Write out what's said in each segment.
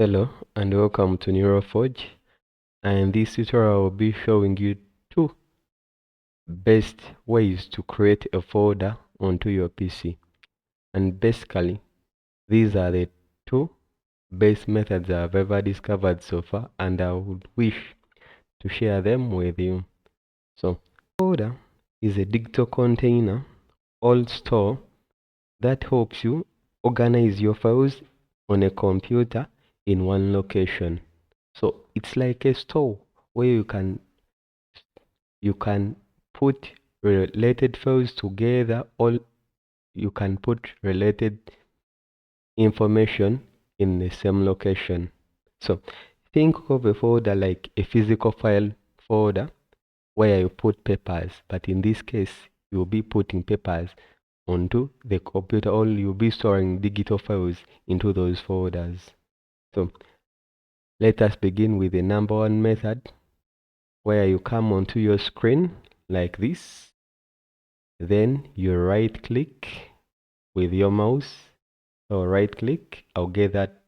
Hello and welcome to NeuroForge, and in this tutorial I will be showing you two best ways to create a folder onto your PC. And basically these are the two best methods I've ever discovered so far, and I would wish to share them with you. So folder is a digital container or store that helps you organize your files on a computer in one location. So it's like a store where you can put related files together, or you can put related information in the same location. So think of a folder like a physical file folder where you put papers, but in this case you'll be putting papers onto the computer, or you'll be storing digital files into those folders. So let us begin with the number one method, where you come onto your screen like this, then you right click with your mouse, or right click, I'll get that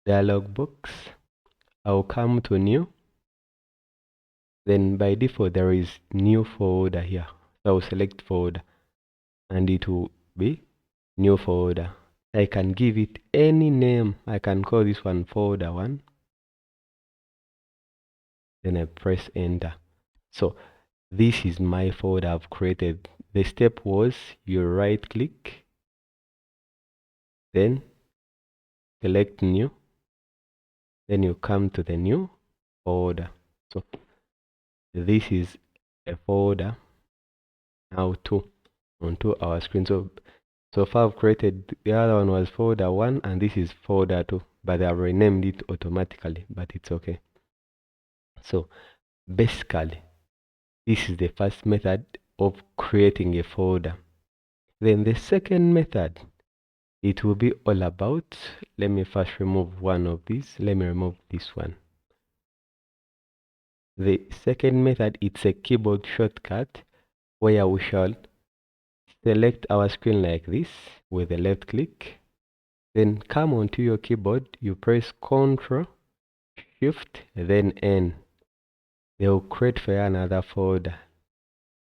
dialog box, I'll come to new, then by default there is new folder here, so I'll select folder and it will be new folder. I can give it any name. I can call this one folder 1, then I press enter. So this is my folder I've created. The step was you right click, then select new, then you come to the new folder. So this is a folder now onto our screen. So far I've created, the other one was folder 1 and this is folder 2, but I've renamed it automatically, but it's okay. So basically this is the first method of creating a folder. Then the second method, it will be all about, let me first remove one of these. Let me remove this one. The second method, it's a keyboard shortcut where we shall select our screen like this with a left click, then come onto your keyboard, you press Ctrl Shift then N. They will create for you another folder.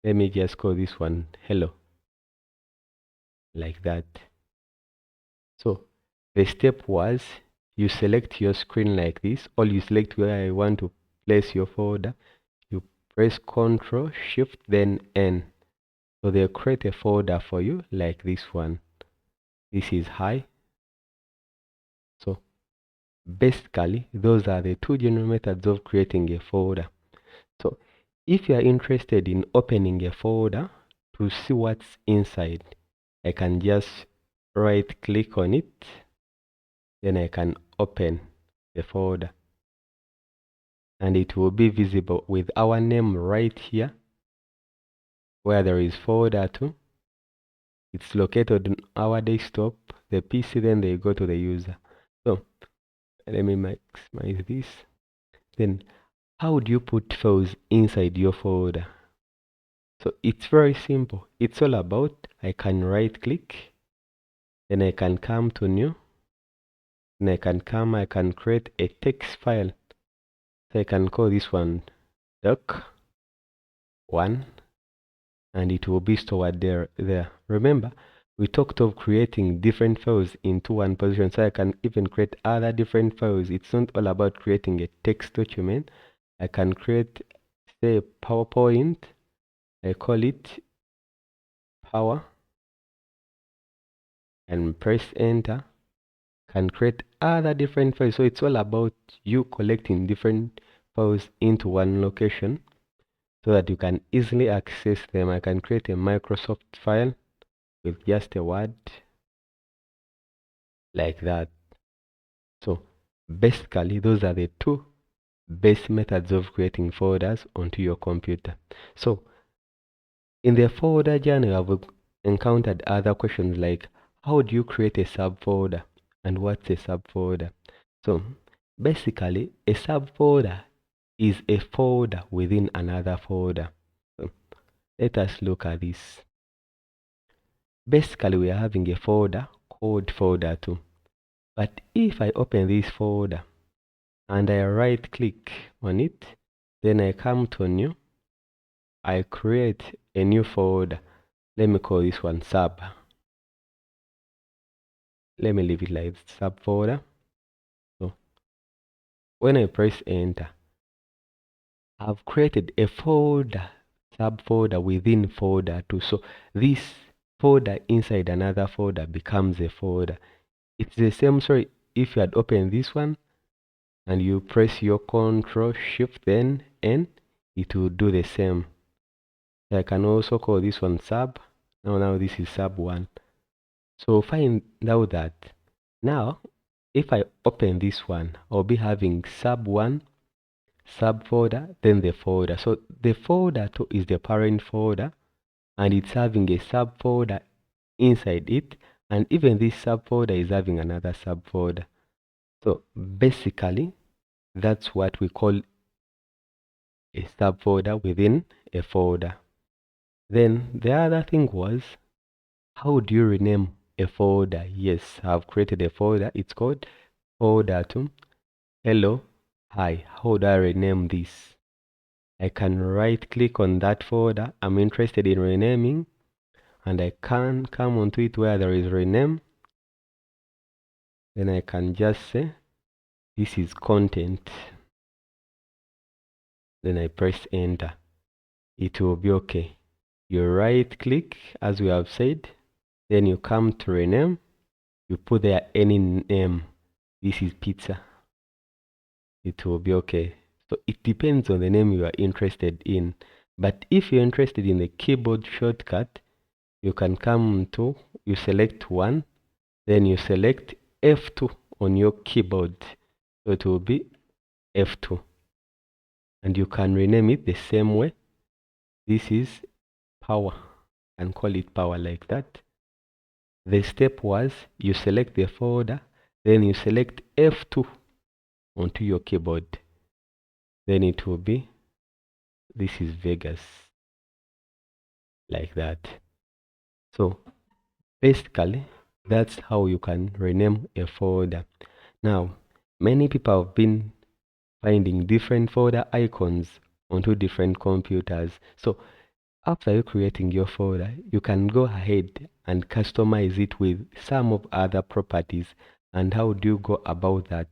Let me just call this one hello, like that. So the step was you select your screen like this, or you select where you want to place your folder, you press Ctrl Shift then N. So they'll create a folder for you like this one. This is high. So basically those are the two general methods of creating a folder. So if you are interested in opening a folder to see what's inside, I can just right click on it, then I can open the folder and it will be visible with our name right here where there is folder 2. It's located on our desktop, the PC, then they go to the user. So let me maximize this. Then how do you put files inside your folder? So it's very simple. It's all about, I can right click, then I can come to new, then I can create a text file. So I can call this one doc1 and it will be stored there. Remember, we talked of creating different files into one position, so I can even create other different files. It's not all about creating a text document. I can create, say, PowerPoint. I call it power and press enter. Can create other different files. So it's all about you collecting different files into one location so that you can easily access them. I can create a Microsoft file with just a word like that. So basically those are the two best methods of creating folders onto your computer. So in the folder journey, I've encountered other questions like, how do you create a subfolder and what's a subfolder? So basically a subfolder is a folder within another folder. So let us look at this. Basically we are having a folder called folder 2. But if I open this folder, and I right click on it. Then I come to new. I create a new folder. Let me call this one sub. Let me leave it like subfolder. So when I press enter, I've created a folder, subfolder within folder 2. So this folder inside another folder becomes a folder. It's the same story if you had opened this one and you press your Ctrl Shift N, it will do the same. I can also call this one sub. Now this is sub 1. So find out that now if I open this one, I'll be having sub 1, subfolder, then the folder. So the folder 2 is the parent folder, and it's having a subfolder inside it, and even this subfolder is having another subfolder. So basically, that's what we call a subfolder within a folder. Then the other thing was, how do you rename a folder? Yes, I've created a folder. It's called folder 2. Hello, hi. How do I rename this? I can right click on that folder I'm interested in renaming, and I can come onto it where there is rename. Then I can just say this is content. Then I press enter. It will be okay. You right click as we have said, then you come to rename. You put there any name. This is pizza. It will be okay. So it depends on the name you are interested in. But if you're interested in the keyboard shortcut, you can come to, you select one, then you select F2 on your keyboard. So it will be F2. And you can rename it the same way. This is power, and call it power like that. The step was you select the folder, then you select F2 onto your keyboard. Then it will be, this is Vegas, like that. So basically, that's how you can rename a folder. Now, many people have been finding different folder icons onto different computers. So after you creating your folder, you can go ahead and customize it with some of other properties. And how do you go about that?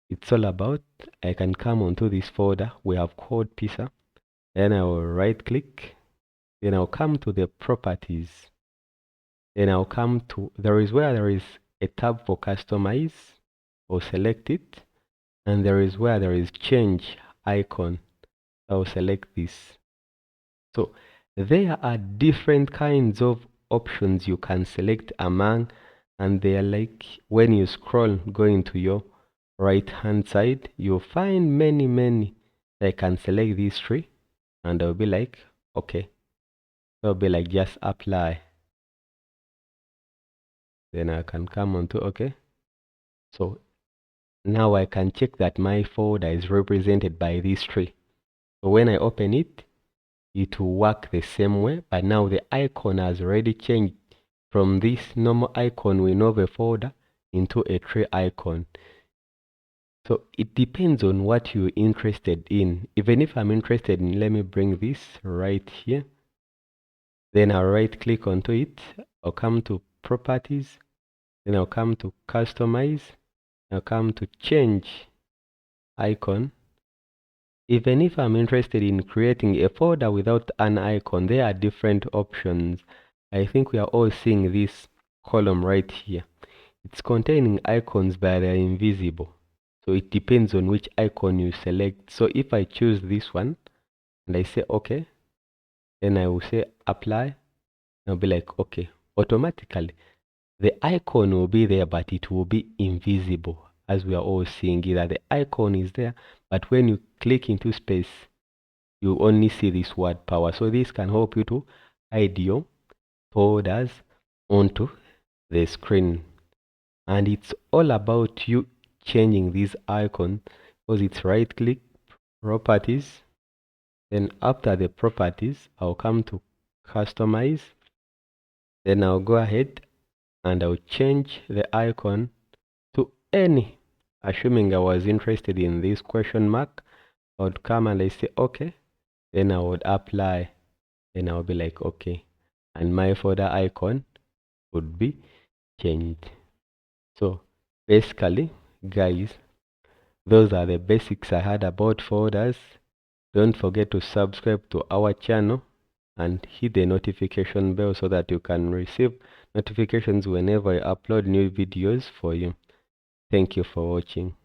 It's all about, I can come onto this folder we have called pizza, then I will right click, then I'll come to the properties, then I'll come to, there is where there is a tab for customize, I'll select it, and there is where there is change icon, I'll select this. So there are different kinds of options you can select among, and they are like, when you scroll going to your right hand side, you'll find many. I can select these 3, and I'll be like, okay. I'll be like, just apply. Then I can come on to okay. So now I can check that my folder is represented by these 3. So when I open it, it will work the same way, but now the icon has already changed from this normal icon we know the folder into a tree icon. So it depends on what you're interested in. Even if I'm interested in, let me bring this right here. Then I'll right click onto it. I'll come to properties. Then I'll come to customize. I'll come to change icon. Even if I'm interested in creating a folder without an icon, there are different options. I think we are all seeing this column right here. It's containing icons, but they're invisible. So it depends on which icon you select. So if I choose this one and I say okay, then I will say apply. I'll be like okay. Automatically, the icon will be there, but it will be invisible. As we are all seeing it, that the icon is there, but when you click into space, you only see this word power. So this can help you to hide your folders onto the screen. And it's all about you changing this icon, because it's right click, properties. Then after the properties, I'll come to customize. Then I'll go ahead and I'll change the icon to any assuming I was interested in this question mark, I would come and I say okay, then I would apply, then I'll be like okay, and my folder icon would be changed. So basically, guys, those are the basics I had about folders. Don't forget to subscribe to our channel and hit the notification bell so that you can receive notifications whenever I upload new videos for you. Thank you for watching.